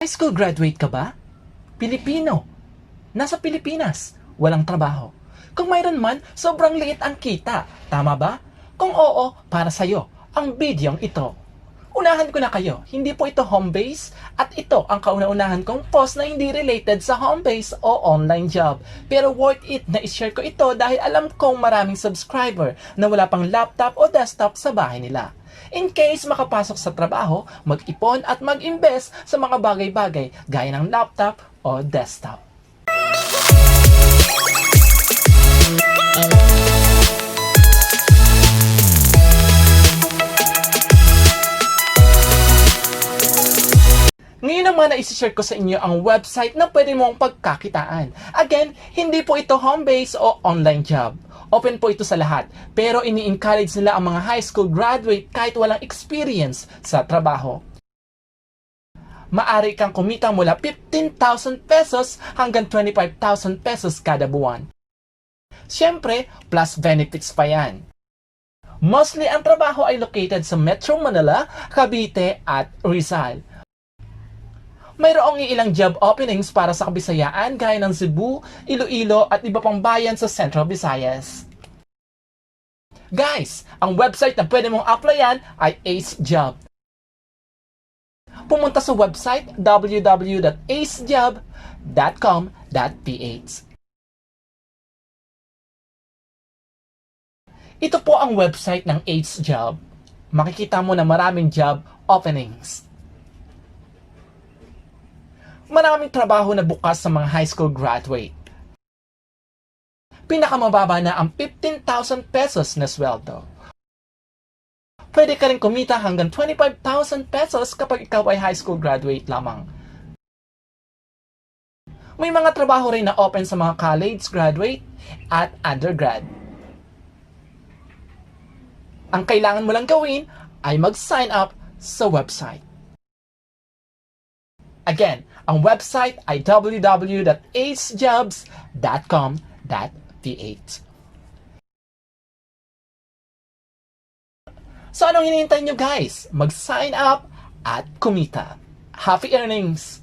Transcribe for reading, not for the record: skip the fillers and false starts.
High school graduate ka ba? Filipino. Nasa Pilipinas. Walang trabaho. Kung mayroon man, sobrang liit ang kita. Tama ba? Kung oo, para sa'yo, ang bidyong ito. Unahan ko na kayo, hindi po ito home base at ito ang kauna-unahan kong post na hindi related sa home base o online job. Pero worth it na ishare ko ito dahil alam kong maraming subscriber na wala pang laptop o desktop sa bahay nila. In case makapasok sa trabaho, mag-ipon at mag-invest sa mga bagay-bagay gaya ng laptop o desktop. Ngayon naman na isi-share ko sa inyo ang website na pwede mong pagkakitaan. Again, hindi po ito home base o online job. Open po ito sa lahat, pero ini-encourage nila ang mga high school graduate kahit walang experience sa trabaho. Maari kang kumita mula 15,000 pesos hanggang 25,000 pesos kada buwan. Siyempre, plus benefits pa yan. Mostly ang trabaho ay located sa Metro Manila, Cavite at Rizal. Mayroong ilang job openings para sa Kabisayaan gaya ng Cebu, Iloilo at iba pang bayan sa Central Visayas. Guys, ang website na pwede mong applyan ay Ace Job. Pumunta sa website www.acejob.com.ph. Ito po ang website ng Ace Job. Makikita mo na maraming job openings. Maraming trabaho na bukas sa mga high school graduate. Pinakamababa na ang 15,000 pesos na sweldo. Pwede ka rin kumita hanggang 25,000 pesos kapag ikaw ay high school graduate lamang. May mga trabaho rin na open sa mga college graduate at undergrad. Ang kailangan mo lang gawin ay mag-sign up sa website. Again, ang website ay www.acejobs.com.ph. So anong hinihintay nyo guys? Mag-sign up at kumita. Happy earnings!